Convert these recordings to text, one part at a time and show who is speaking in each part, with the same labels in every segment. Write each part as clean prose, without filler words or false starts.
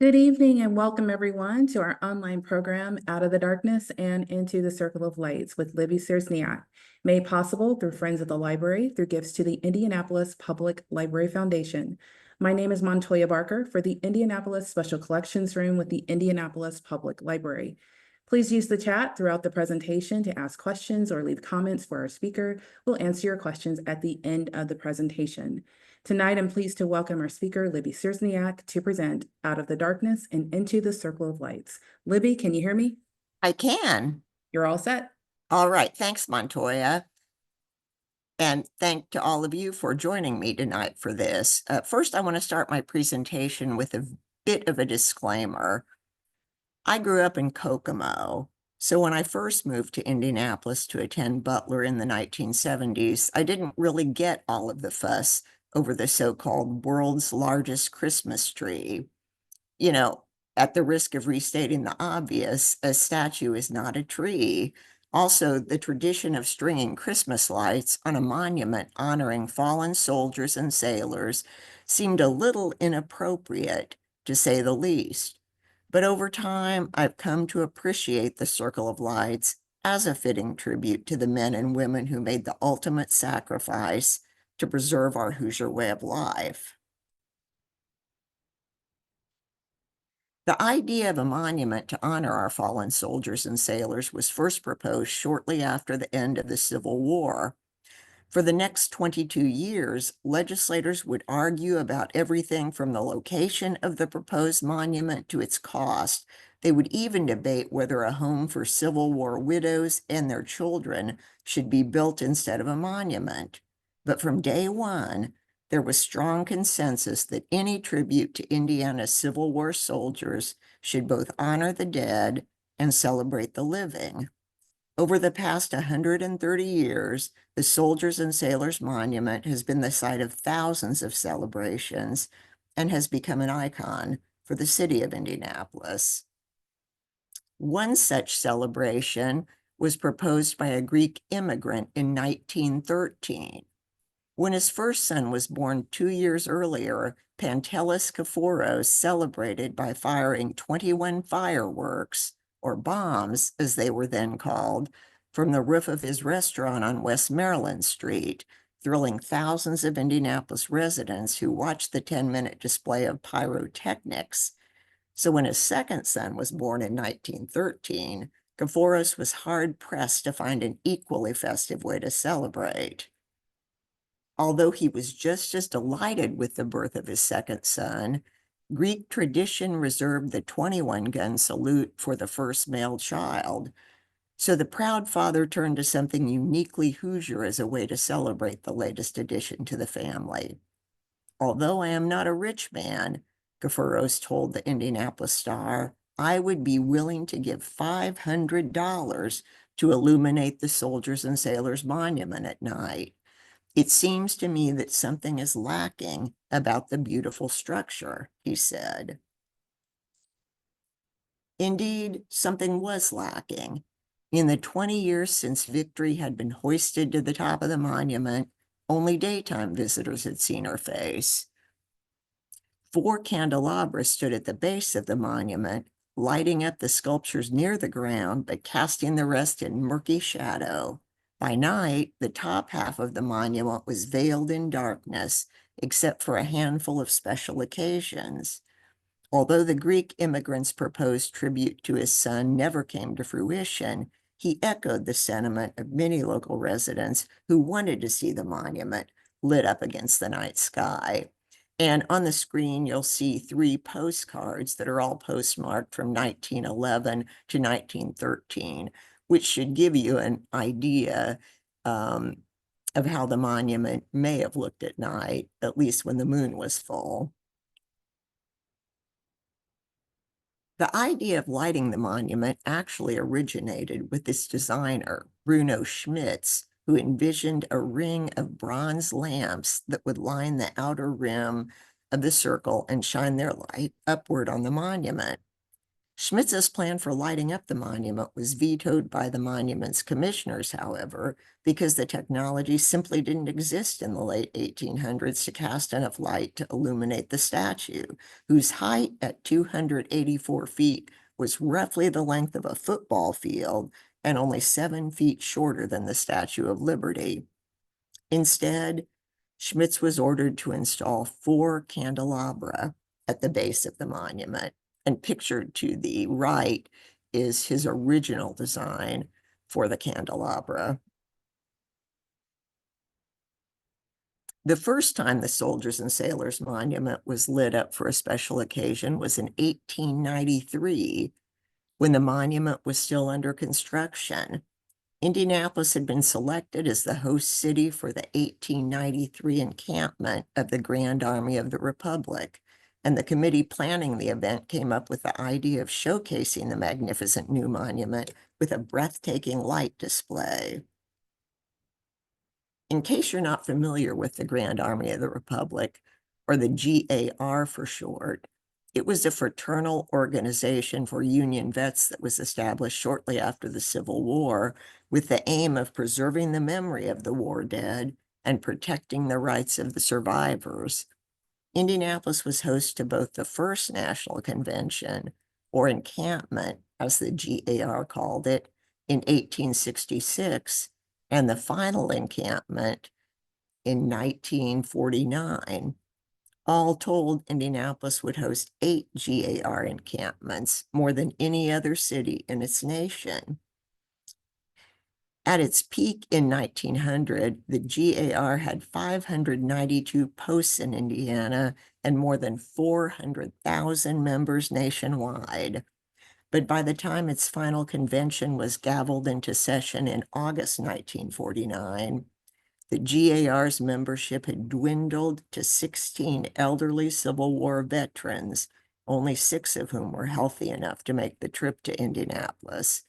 Speaker 1: Good evening and welcome everyone to our online program, Out of the Darkness and Into the Circle of Lights with Libby Searsniak, made possible through Friends of the Library through gifts to the Indianapolis Public Library Foundation. My name is Montoya Barker for the Indianapolis Special Collections Room with the Indianapolis Public Library. Please use the chat throughout the presentation to ask questions or leave comments for our speaker. We'll answer your questions at the end of the presentation. Tonight, I'm pleased to welcome our speaker, Libby Searsniak, to present Out of the Darkness and Into the Circle of Lights. Libby, can you hear me?
Speaker 2: I can.
Speaker 1: You're all set.
Speaker 2: All right. Thanks, Montoya. And thank to all of you for joining me tonight for this. First, I want to start my presentation with a bit of a disclaimer. I grew up in Kokomo, so when I first moved to Indianapolis to attend Butler in the 1970s, I didn't really get all of the fuss over the so-called world's largest Christmas tree. You know, at the risk of restating the obvious, a statue is not a tree. Also, the tradition of stringing Christmas lights on a monument honoring fallen soldiers and sailors seemed a little inappropriate, to say the least. But over time, I've come to appreciate the Circle of Lights as a fitting tribute to the men and women who made the ultimate sacrifice to preserve our Hoosier way of life. The idea of a monument to honor our fallen soldiers and sailors was first proposed shortly after the end of the Civil War. For the next 22 years, legislators would argue about everything from the location of the proposed monument to its cost. They would even debate whether a home for Civil War widows and their children should be built instead of a monument. But from day one, there was strong consensus that any tribute to Indiana's Civil War soldiers should both honor the dead and celebrate the living. Over the past 130 years, the Soldiers and Sailors Monument has been the site of thousands of celebrations and has become an icon for the city of Indianapolis. One such celebration was proposed by a Greek immigrant in 1913. When his first son was born 2 years earlier, Pantelis Kaphoros celebrated by firing 21 fireworks, or bombs, as they were then called, from the roof of his restaurant on West Maryland Street, thrilling thousands of Indianapolis residents who watched the 10-minute display of pyrotechnics. So when his second son was born in 1913, Kaphoros was hard-pressed to find an equally festive way to celebrate. Although he was just as delighted with the birth of his second son, Greek tradition reserved the 21-gun salute for the first male child. So the proud father turned to something uniquely Hoosier as a way to celebrate the latest addition to the family. Although I am not a rich man, Kaphoros told the Indianapolis Star, I would be willing to give $500 to illuminate the Soldiers and Sailors Monument at night. It seems to me that something is lacking about the beautiful structure, he said. Indeed, something was lacking. In the 20 years since Victory had been hoisted to the top of the monument, only daytime visitors had seen her face. 4 candelabras stood at the base of the monument, lighting up the sculptures near the ground, but casting the rest in murky shadow. By night, the top half of the monument was veiled in darkness, except for a handful of special occasions. Although the Greek immigrant's proposed tribute to his son never came to fruition, he echoed the sentiment of many local residents who wanted to see the monument lit up against the night sky. And on the screen, you'll see 3 postcards that are all postmarked from 1911 to 1913, which should give you an idea of how the monument may have looked at night, at least when the moon was full. The idea of lighting the monument actually originated with this designer, Bruno Schmitz, who envisioned a ring of bronze lamps that would line the outer rim of the circle and shine their light upward on the monument. Schmitz's plan for lighting up the monument was vetoed by the monument's commissioners, however, because the technology simply didn't exist in the late 1800s to cast enough light to illuminate the statue, whose height at 284 feet was roughly the length of a football field and only 7 feet shorter than the Statue of Liberty. Instead, Schmitz was ordered to install 4 candelabra at the base of the monument, and pictured to the right is his original design for the candelabra. The first time the Soldiers and Sailors Monument was lit up for a special occasion was in 1893, when the monument was still under construction. Indianapolis had been selected as the host city for the 1893 encampment of the Grand Army of the Republic, and the committee planning the event came up with the idea of showcasing the magnificent new monument with a breathtaking light display. In case you're not familiar with the Grand Army of the Republic, or the GAR for short, it was a fraternal organization for Union vets that was established shortly after the Civil War with the aim of preserving the memory of the war dead and protecting the rights of the survivors. Indianapolis was host to both the first national convention, or encampment, as the GAR called it, in 1866, and the final encampment in 1949. All told, Indianapolis would host 8 GAR encampments, more than any other city in its nation. At its peak in 1900, the GAR had 592 posts in Indiana and more than 400,000 members nationwide. But by the time its final convention was gavelled into session in August 1949, the GAR's membership had dwindled to 16 elderly Civil War veterans, only 6 of whom were healthy enough to make the trip to Indianapolis.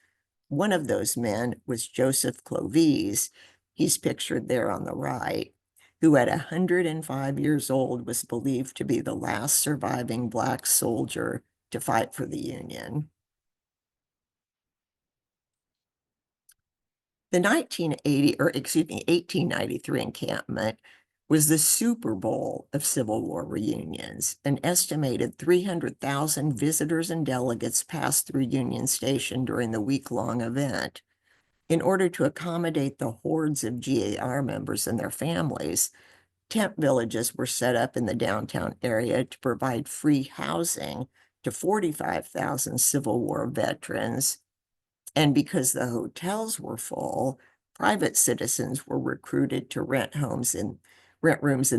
Speaker 2: One of those men was Joseph Clovis, he's pictured there on the right, who at 105 years old was believed to be the last surviving Black soldier to fight for the Union. The 1893 encampment was the Super Bowl of Civil War reunions. An estimated 300,000 visitors and delegates passed through Union Station during the week-long event. In order to accommodate the hordes of GAR members and their families, tent villages were set up in the downtown area to provide free housing to 45,000 Civil War veterans. And because the hotels were full, private citizens were recruited to rent rooms in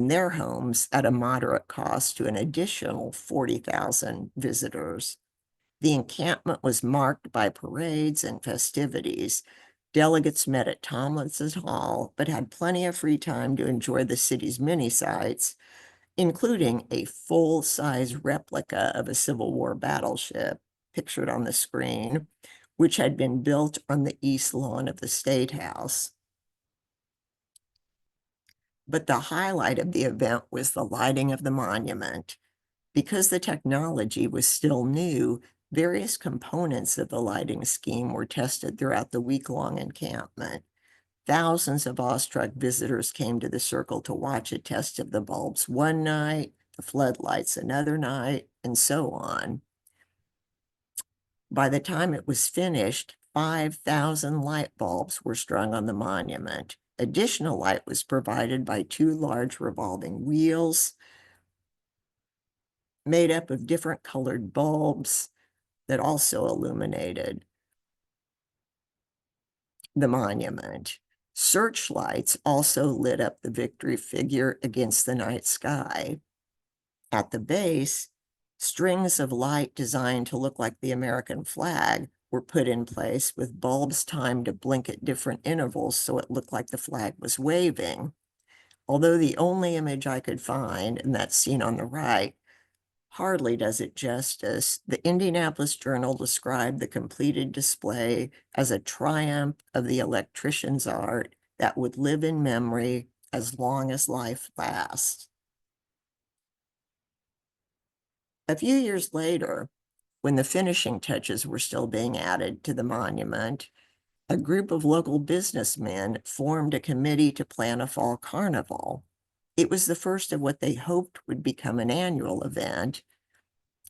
Speaker 2: their homes at a moderate cost to an additional 40,000 visitors. The encampment was marked by parades and festivities. Delegates met at Tomlinson's Hall, but had plenty of free time to enjoy the city's many sights, including a full-size replica of a Civil War battleship, pictured on the screen, which had been built on the east lawn of the State House. But the highlight of the event was the lighting of the monument. Because the technology was still new, various components of the lighting scheme were tested throughout the week-long encampment. Thousands of awestruck visitors came to the circle to watch a test of the bulbs one night, the floodlights another night, and so on. By the time it was finished, 5,000 light bulbs were strung on the monument. Additional light was provided by 2 large revolving wheels made up of different colored bulbs that also illuminated the monument. Searchlights also lit up the victory figure against the night sky. At the base, strings of light designed to look like the American flag were put in place with bulbs timed to blink at different intervals so it looked like the flag was waving. Although the only image I could find, and that's seen on the right, hardly does it justice, the Indianapolis Journal described the completed display as a triumph of the electrician's art that would live in memory as long as life lasts. A few years later, when the finishing touches were still being added to the monument, a group of local businessmen formed a committee to plan a fall carnival. It was the first of what they hoped would become an annual event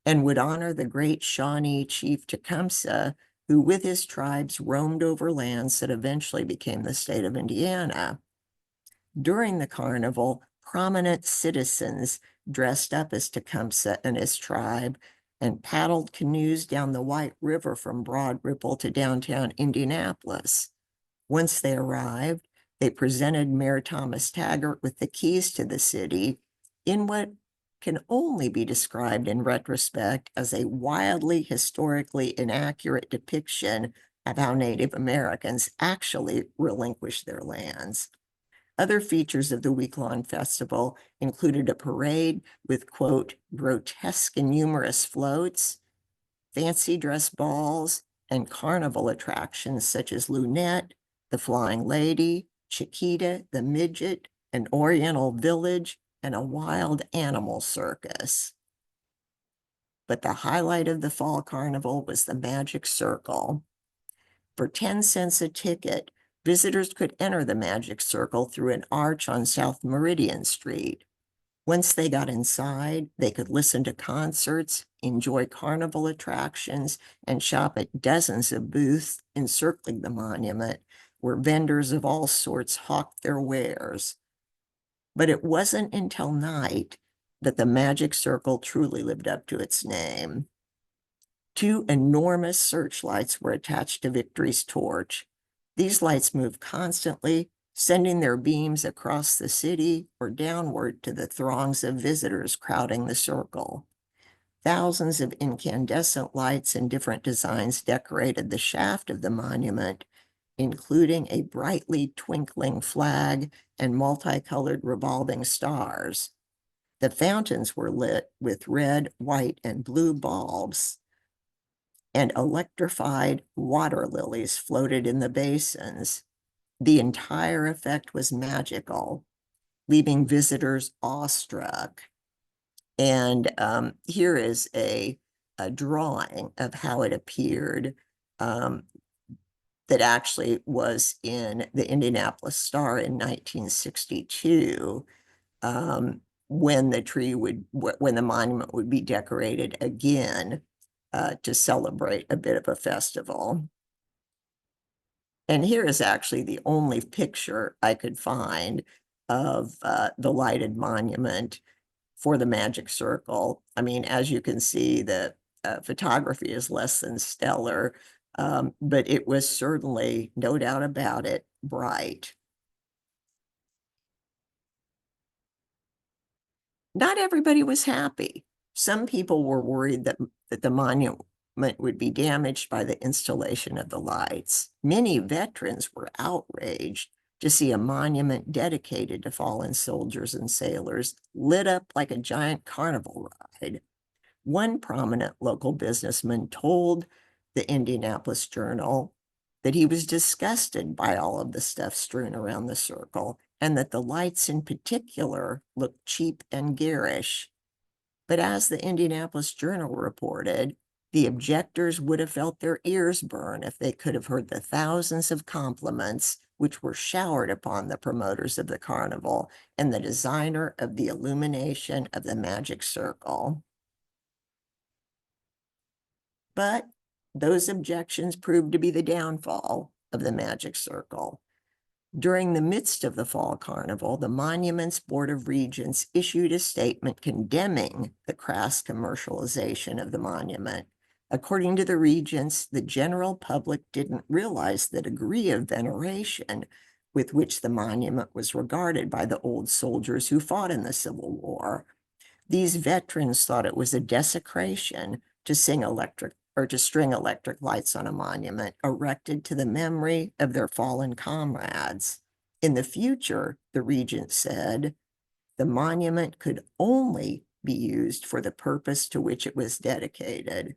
Speaker 2: and would honor the great Shawnee chief Tecumseh, who with his tribes roamed over lands that eventually became the state of Indiana. During the carnival, prominent citizens dressed up as Tecumseh and his tribe and paddled canoes down the White River from Broad Ripple to downtown Indianapolis. Once they arrived, they presented Mayor Thomas Taggart with the keys to the city in what can only be described in retrospect as a wildly historically inaccurate depiction of how Native Americans actually relinquished their lands. Other features of the week-long festival included a parade with, quote, grotesque and humorous floats, fancy dress balls, and carnival attractions such as Lunette, the Flying Lady, Chiquita, the Midget, an Oriental Village, and a wild animal circus. But the highlight of the fall carnival was the Magic Circle. For 10 cents a ticket, visitors could enter the Magic Circle through an arch on South Meridian Street. Once they got inside, they could listen to concerts, enjoy carnival attractions, and shop at dozens of booths encircling the monument, where vendors of all sorts hawked their wares. But it wasn't until night that the Magic Circle truly lived up to its name. 2 enormous searchlights were attached to Victory's torch. These lights moved constantly, sending their beams across the city or downward to the throngs of visitors crowding the circle. Thousands of incandescent lights in different designs decorated the shaft of the monument, including a brightly twinkling flag and multicolored revolving stars. The fountains were lit with red, white, and blue bulbs, and electrified water lilies floated in the basins. The entire effect was magical, leaving visitors awestruck. And here is a drawing of how it appeared that actually was in the Indianapolis Star in 1962, when the monument would be decorated again to celebrate a bit of a festival. And here is actually the only picture I could find of the lighted monument for the Magic Circle. I mean, as you can see, the photography is less than stellar, but it was certainly, no doubt about it, bright. Not everybody was happy. Some people were worried that the monument would be damaged by the installation of the lights. Many veterans were outraged to see a monument dedicated to fallen soldiers and sailors lit up like a giant carnival ride. One prominent local businessman told the Indianapolis Journal that he was disgusted by all of the stuff strewn around the circle and that the lights in particular looked cheap and garish. But as the Indianapolis Journal reported, the objectors would have felt their ears burn if they could have heard the thousands of compliments which were showered upon the promoters of the carnival and the designer of the illumination of the Magic Circle. But those objections proved to be the downfall of the Magic Circle. During the midst of the Fall Carnival, the Monuments Board of Regents issued a statement condemning the crass commercialization of the monument. According to the Regents, the general public didn't realize the degree of veneration with which the monument was regarded by the old soldiers who fought in the Civil War. These veterans thought it was a desecration to string electric lights on a monument erected to the memory of their fallen comrades. In the future, the regent said, the monument could only be used for the purpose to which it was dedicated.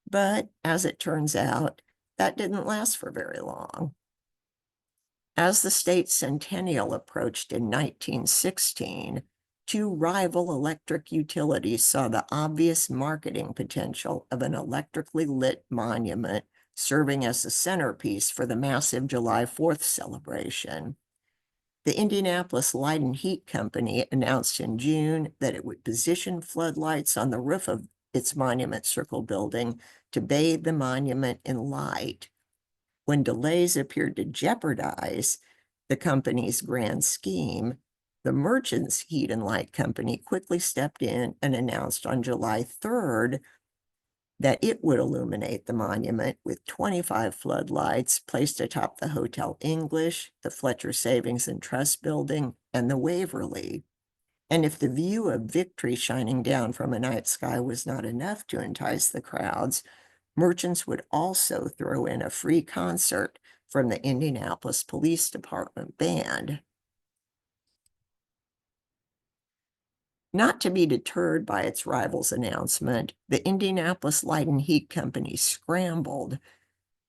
Speaker 2: But as it turns out, that didn't last for very long. As the state centennial approached in 1916, Two rival electric utilities saw the obvious marketing potential of an electrically lit monument serving as a centerpiece for the massive July 4th celebration. The Indianapolis Light and Heat Company announced in June that it would position floodlights on the roof of its Monument Circle building to bathe the monument in light. When delays appeared to jeopardize the company's grand scheme, the Merchants Heat and Light Company quickly stepped in and announced on July 3rd that it would illuminate the monument with 25 floodlights placed atop the Hotel English, the Fletcher Savings and Trust Building, and the Waverly. And if the view of victory shining down from a night sky was not enough to entice the crowds, Merchants would also throw in a free concert from the Indianapolis Police Department band. Not to be deterred by its rival's announcement, the Indianapolis Light and Heat Company scrambled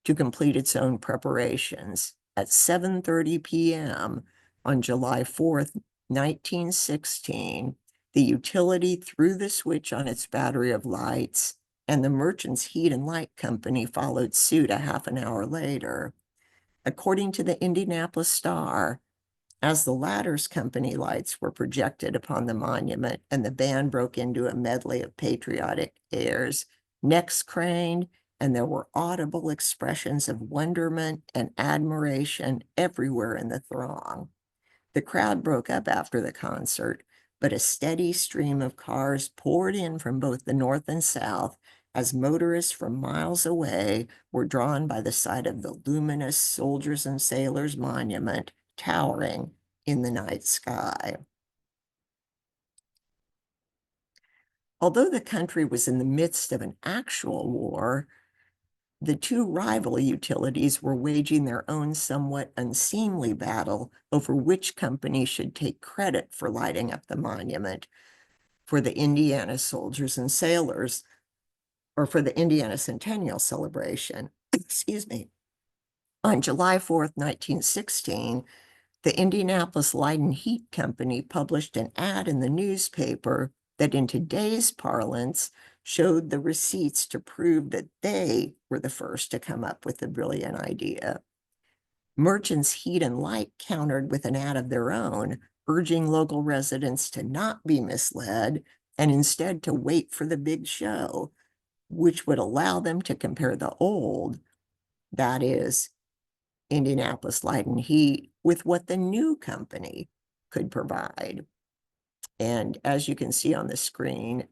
Speaker 2: to complete its own preparations. At 7:30 p.m. on July 4th, 1916, the utility threw the switch on its battery of lights, and the Merchants Heat and Light Company followed suit a half an hour later. According to the Indianapolis Star, as the latter's company lights were projected upon the monument and the band broke into a medley of patriotic airs, necks craned, and there were audible expressions of wonderment and admiration everywhere in the throng. The crowd broke up after the concert, but a steady stream of cars poured in from both the north and south as motorists from miles away were drawn by the sight of the luminous Soldiers and Sailors Monument towering in the night sky. Although the country was in the midst of an actual war, the two rival utilities were waging their own somewhat unseemly battle over which company should take credit for lighting up the monument for the Indiana Soldiers and Sailors, or for the Indiana Centennial celebration. Excuse me. On July 4th, 1916, the Indianapolis Light and Heat Company published an ad in the newspaper that in today's parlance showed the receipts to prove that they were the first to come up with the brilliant idea. Merchants Heat and Light countered with an ad of their own, urging local residents to not be misled and instead to wait for the big show, which would allow them to compare the old, that is, Indianapolis Light and Heat, with what the new company could provide. And as you can see on the screen,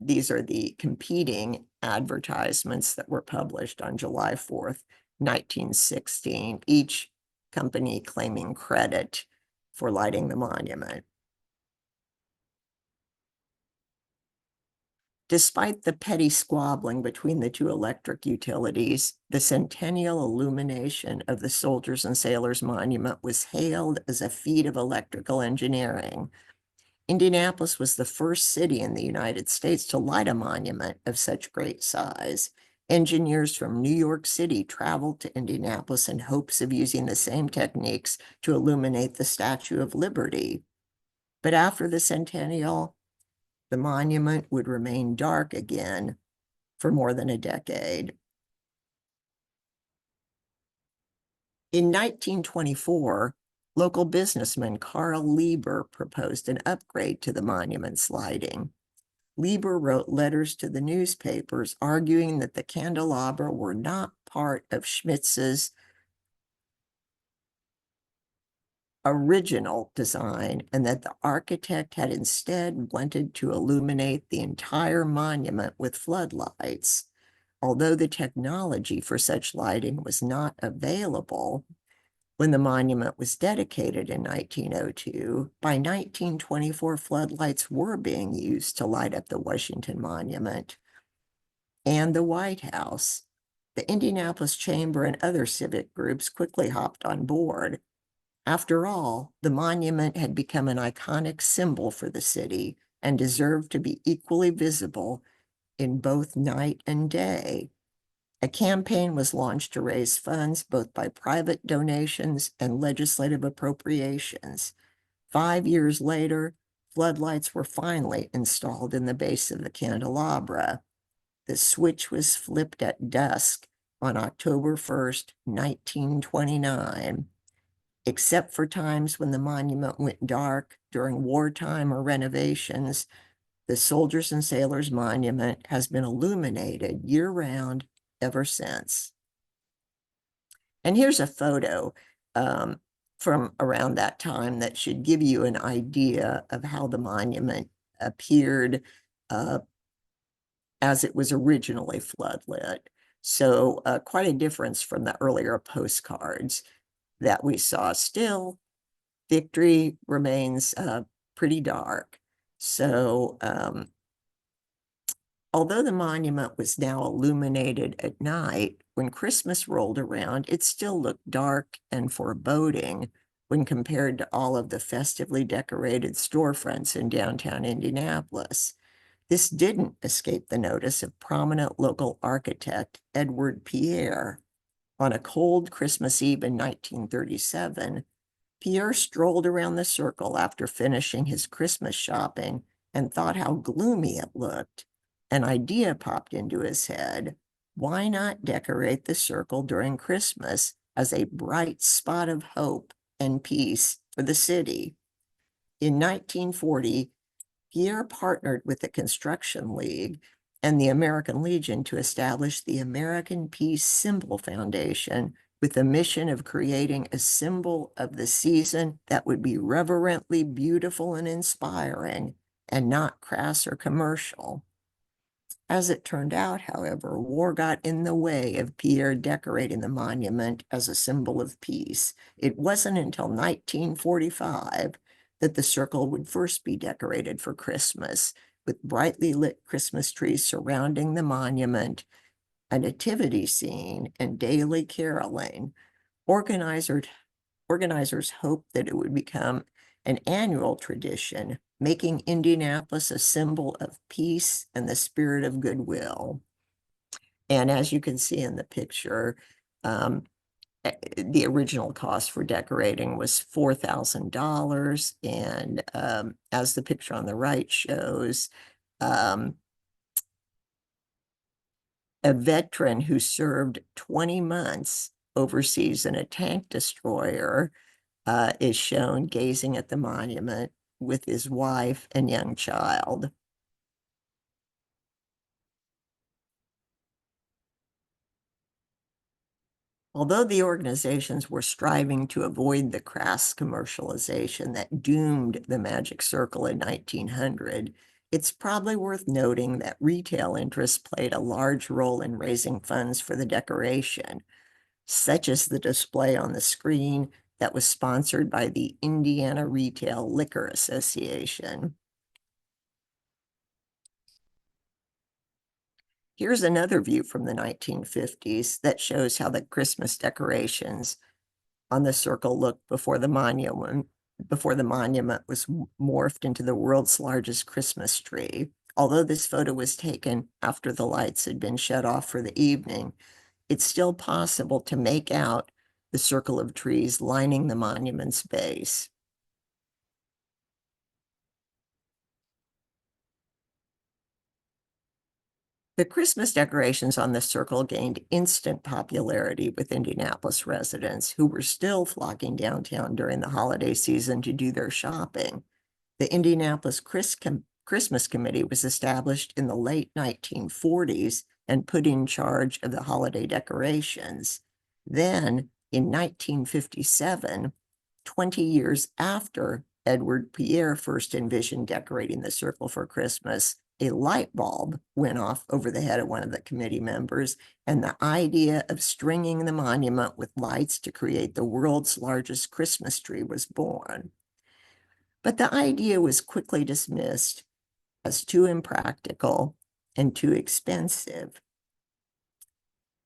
Speaker 2: these are the competing advertisements that were published on July 4th, 1916, each company claiming credit for lighting the monument. Despite the petty squabbling between the two electric utilities, the centennial illumination of the Soldiers and Sailors Monument was hailed as a feat of electrical engineering. Indianapolis was the first city in the United States to light a monument of such great size. Engineers from New York City traveled to Indianapolis in hopes of using the same techniques to illuminate the Statue of Liberty. But after the centennial, the monument would remain dark again for more than a decade. In 1924, local businessman Carl Lieber proposed an upgrade to the monument's lighting. Lieber wrote letters to the newspapers arguing that the candelabra were not part of Schmitz's original design and that the architect had instead wanted to illuminate the entire monument with floodlights. Although the technology for such lighting was not available when the monument was dedicated in 1902, by 1924 floodlights were being used to light up the Washington Monument and the White House. The Indianapolis Chamber and other civic groups quickly hopped on board. After all, the monument had become an iconic symbol for the city and deserved to be equally visible in both night and day. A campaign was launched to raise funds both by private donations and legislative appropriations. 5 years later, floodlights were finally installed in the base of the candelabra. The switch was flipped at dusk on October 1st, 1929. Except for times when the monument went dark during wartime or renovations, the Soldiers and Sailors Monument has been illuminated year-round ever since. And here's a photo from around that time that should give you an idea of how the monument appeared as it was originally floodlit. So quite a difference from the earlier postcards that we saw. Still, Victory remains pretty dark. So although the monument was now illuminated at night, when Christmas rolled around, it still looked dark and foreboding when compared to all of the festively decorated storefronts in downtown Indianapolis. This didn't escape the notice of prominent local architect Edward Pierre. On a cold Christmas Eve in 1937, Pierre strolled around the circle after finishing his Christmas shopping and thought how gloomy it looked. An idea popped into his head. Why not decorate the circle during Christmas as a bright spot of hope and peace for the city? In 1940, Pierre partnered with the Construction League and the American Legion to establish the American Peace Symbol Foundation, with the mission of creating a symbol of the season that would be reverently beautiful and inspiring and not crass or commercial. As it turned out, however, war got in the way of Pierre decorating the monument as a symbol of peace. It wasn't until 1945 that the circle would first be decorated for Christmas, with brightly lit Christmas trees surrounding the monument, a nativity scene, and daily caroling. Organizers hoped that it would become an annual tradition, making Indianapolis a symbol of peace and the spirit of goodwill. And as you can see in the picture, the original cost for decorating was $4,000. And as the picture on the right shows, a veteran who served 20 months overseas in a tank destroyer is shown gazing at the monument with his wife and young child. Although the organizations were striving to avoid the crass commercialization that doomed the Magic Circle in 1900, it's probably worth noting that retail interests played a large role in raising funds for the decoration, such as the display on the screen that was sponsored by the Indiana Retail Liquor Association. Here's another view from the 1950s that shows how the Christmas decorations on the circle looked before the monument was morphed into the world's largest Christmas tree. Although this photo was taken after the lights had been shut off for the evening, it's still possible to make out the circle of trees lining the monument's base. The Christmas decorations on the circle gained instant popularity with Indianapolis residents who were still flocking downtown during the holiday season to do their shopping. The Indianapolis Christmas Committee was established in the late 1940s and put in charge of the holiday decorations. Then, in 1957, 20 years after Edward Pierre first envisioned decorating the circle for Christmas, a light bulb went off over the head of one of the committee members, and the idea of stringing the monument with lights to create the world's largest Christmas tree was born. But the idea was quickly dismissed as too impractical and too expensive.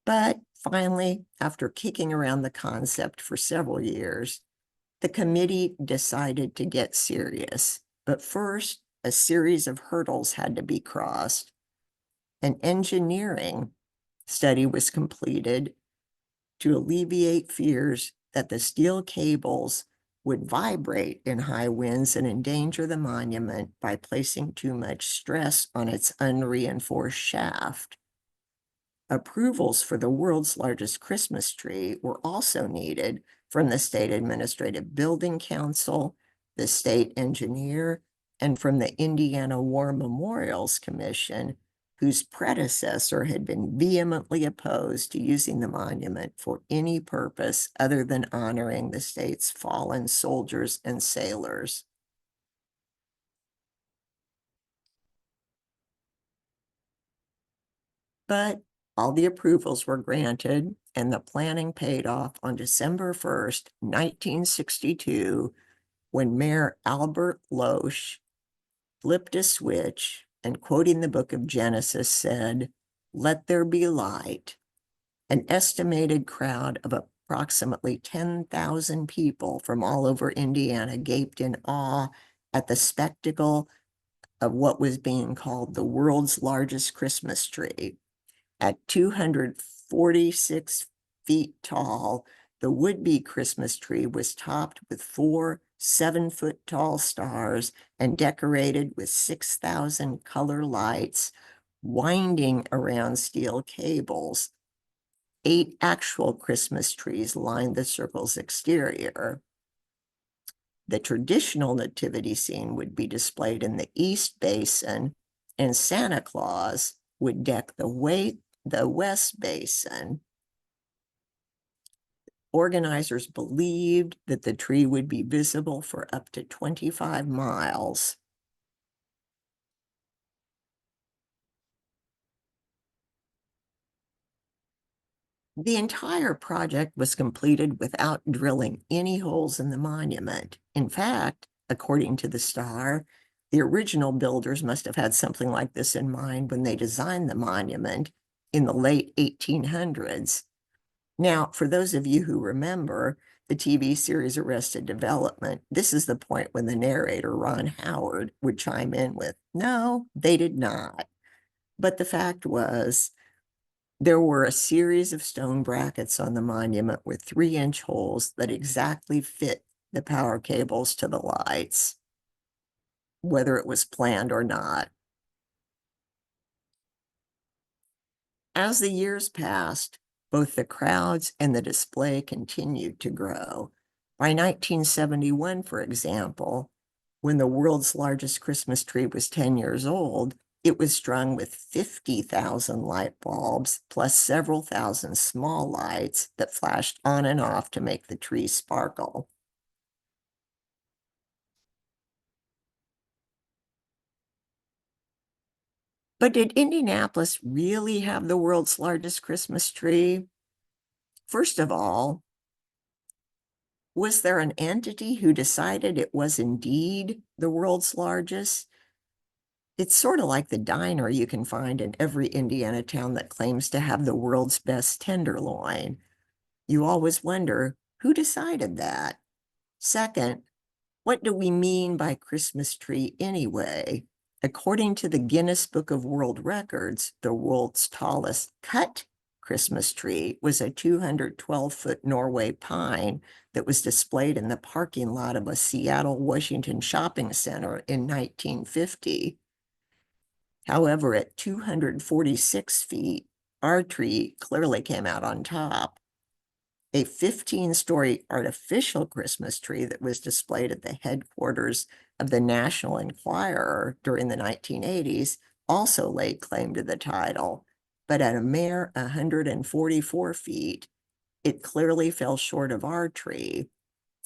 Speaker 2: But finally, after kicking around the concept for several years, the committee decided to get serious. But first, a series of hurdles had to be crossed. An engineering study was completed to alleviate fears that the steel cables would vibrate in high winds and endanger the monument by placing too much stress on its unreinforced shaft. Approvals for the world's largest Christmas tree were also needed from the State Administrative Building Council, the state engineer, and from the Indiana War Memorials Commission, whose predecessor had been vehemently opposed to using the monument for any purpose other than honoring the state's fallen soldiers and sailors. But all the approvals were granted, and the planning paid off on December 1st, 1962, when Mayor Albert Loesch flipped a switch and, quoting the book of Genesis, said, "Let there be light." An estimated crowd of approximately 10,000 people from all over Indiana gaped in awe at the spectacle of what was being called the world's largest Christmas tree. At 246 feet tall, the would-be Christmas tree was topped with 4 7-foot-tall stars and decorated with 6,000 color lights winding around steel cables. 8 actual Christmas trees lined the circle's exterior. The traditional nativity scene would be displayed in the East Basin, and Santa Claus would deck the West Basin. Organizers believed that the tree would be visible for up to 25 miles. The entire project was completed without drilling any holes in the monument. In fact, according to the Star, the original builders must have had something like this in mind when they designed the monument in the late 1800s. Now, for those of you who remember the TV series Arrested Development, this is the point when the narrator, Ron Howard, would chime in with, "No, they did not." But the fact was, there were a series of stone brackets on the monument with 3-inch holes that exactly fit the power cables to the lights, whether it was planned or not. As the years passed, both the crowds and the display continued to grow. By 1971, for example, when the world's largest Christmas tree was 10 years old, it was strung with 50,000 light bulbs, plus several thousand small lights that flashed on and off to make the tree sparkle. But did Indianapolis really have the world's largest Christmas tree? First of all, was there an entity who decided it was indeed the world's largest? It's sort of like the diner you can find in every Indiana town that claims to have the world's best tenderloin. You always wonder, who decided that? Second, what do we mean by Christmas tree anyway? According to the Guinness Book of World Records, the world's tallest cut Christmas tree was a 212-foot Norway pine that was displayed in the parking lot of a Seattle, Washington shopping center in 1950. However, at 246 feet, our tree clearly came out on top. A 15-story artificial Christmas tree that was displayed at the headquarters of the National Enquirer during the 1980s also laid claim to the title, but at a mere 144 feet, it clearly fell short of our tree.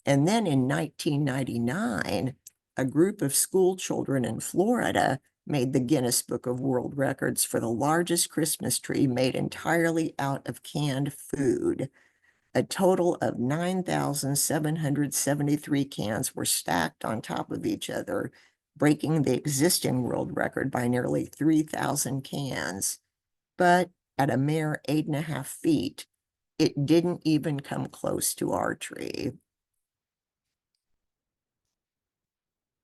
Speaker 2: And then in 1999, a group of school children in Florida made the Guinness Book of World Records for the largest Christmas tree made entirely out of canned food. A total of 9,773 cans were stacked on top of each other, breaking the existing world record by nearly 3,000 cans. But at a mere 8.5 feet, it didn't even come close to our tree.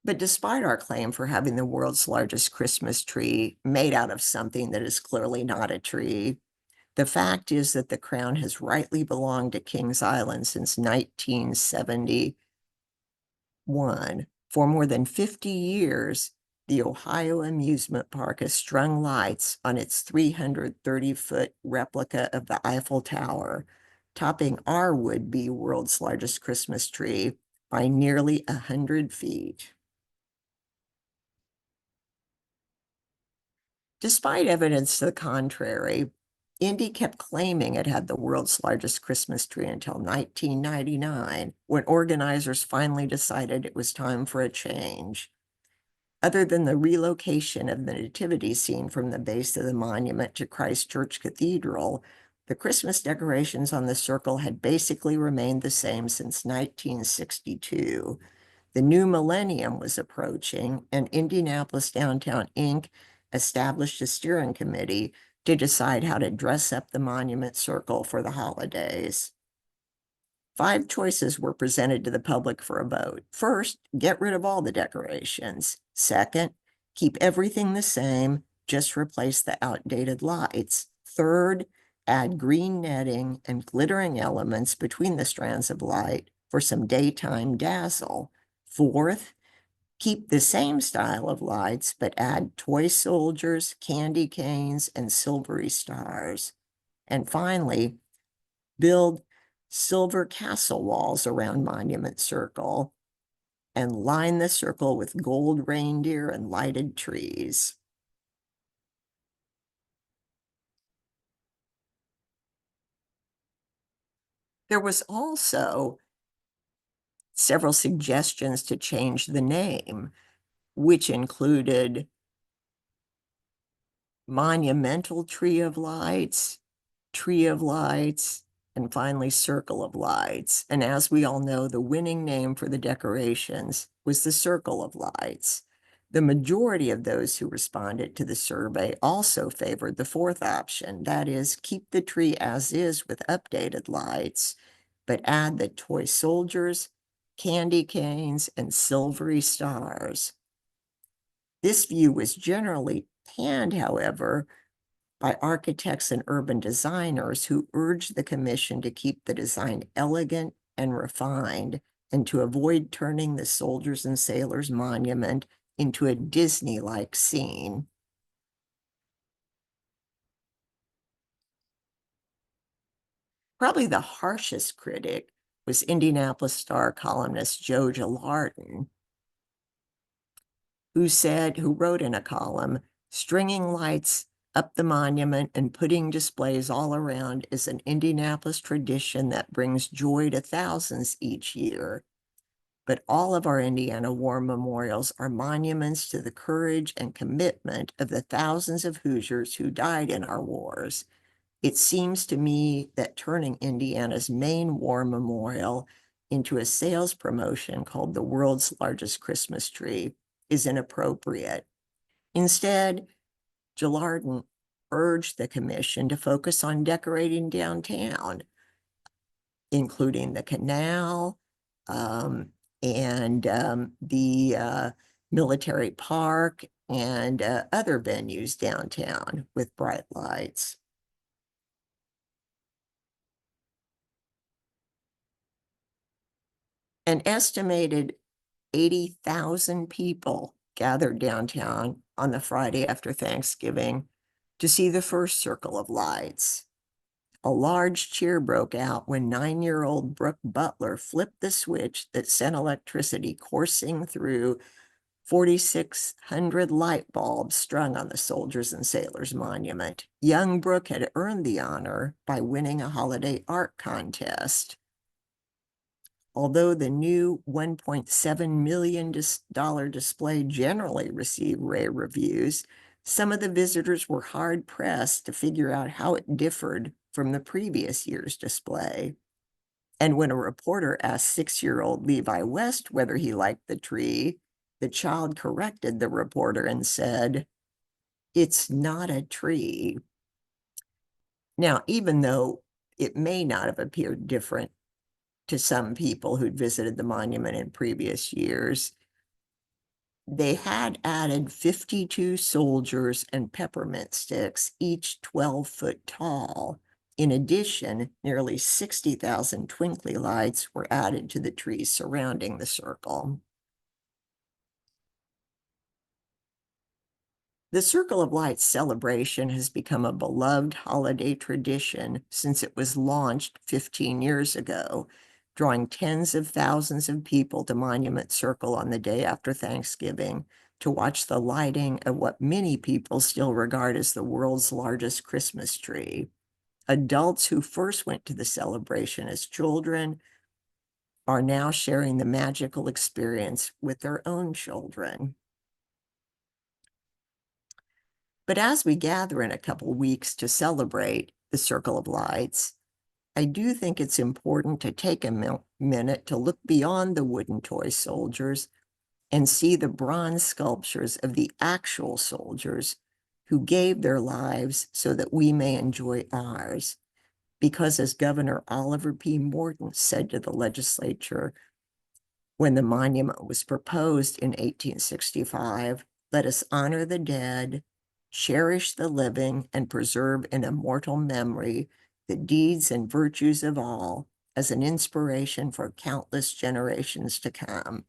Speaker 2: But despite our claim for having the world's largest Christmas tree made out of something that is clearly not a tree, the fact is that the crown has rightly belonged to Kings Island since 1970. One, for more than 50 years, the Ohio Amusement Park has strung lights on its 330-foot replica of the Eiffel Tower, topping our would-be world's largest Christmas tree by nearly 100 feet. Despite evidence to the contrary, Indy kept claiming it had the world's largest Christmas tree until 1999, when organizers finally decided it was time for a change. Other than the relocation of the nativity scene from the base of the monument to Christ Church Cathedral, the Christmas decorations on the circle had basically remained the same since 1962. The new millennium was approaching, and Indianapolis Downtown Inc. established a steering committee to decide how to dress up the monument circle for the holidays. 5 choices were presented to the public for a vote. First, get rid of all the decorations. Second, keep everything the same, just replace the outdated lights. Third, add green netting and glittering elements between the strands of light for some daytime dazzle. Fourth, keep the same style of lights, but add toy soldiers, candy canes, and silvery stars. And finally, build silver castle walls around Monument Circle and line the circle with gold reindeer and lighted trees. There was also several suggestions to change the name, which included Monumental Tree of Lights, and finally Circle of Lights. And as we all know, the winning name for the decorations was the Circle of Lights. The majority of those who responded to the survey also favored the fourth option, that is, keep the tree as is with updated lights, but add the toy soldiers, candy canes, and silvery stars. This view was generally panned, however, by architects and urban designers who urged the commission to keep the design elegant and refined and to avoid turning the Soldiers and Sailors Monument into a Disney-like scene. Probably the harshest critic was Indianapolis Star columnist Joe Gilardin, who wrote in a column, "Stringing lights up the monument and putting displays all around is an Indianapolis tradition that brings joy to thousands each year. But all of our Indiana war memorials are monuments to the courage and commitment of the thousands of Hoosiers who died in our wars. It seems to me that turning Indiana's main war memorial into a sales promotion called the world's largest Christmas tree is inappropriate." Instead, Gilardin urged the commission to focus on decorating downtown, including the canal and the military park and other venues downtown with bright lights. An estimated 80,000 people gathered downtown on the Friday after Thanksgiving to see the first circle of lights. A large cheer broke out when 9-year-old Brooke Butler flipped the switch that sent electricity coursing through 4,600 light bulbs strung on the Soldiers and Sailors Monument. Young Brooke had earned the honor by winning a holiday art contest. Although the new $1.7 million display generally received rave reviews, some of the visitors were hard-pressed to figure out how it differed from the previous year's display. And when a reporter asked 6-year-old Levi West whether he liked the tree, the child corrected the reporter and said, "It's not a tree." Now, even though it may not have appeared different to some people who'd visited the monument in previous years, they had added 52 soldiers and peppermint sticks, each 12 foot tall. In addition, nearly 60,000 twinkly lights were added to the trees surrounding the circle. The Circle of Lights celebration has become a beloved holiday tradition since it was launched 15 years ago, drawing tens of thousands of people to Monument Circle on the day after Thanksgiving to watch the lighting of what many people still regard as the world's largest Christmas tree. Adults who first went to the celebration as children are now sharing the magical experience with their own children. But as we gather in a couple weeks to celebrate the Circle of Lights, I do think it's important to take a minute to look beyond the wooden toy soldiers and see the bronze sculptures of the actual soldiers who gave their lives so that we may enjoy ours. Because as Governor Oliver P. Morton said to the legislature when the monument was proposed in 1865, let us honor the dead, cherish the living, and preserve in immortal memory the deeds and virtues of all as an inspiration for countless generations to come.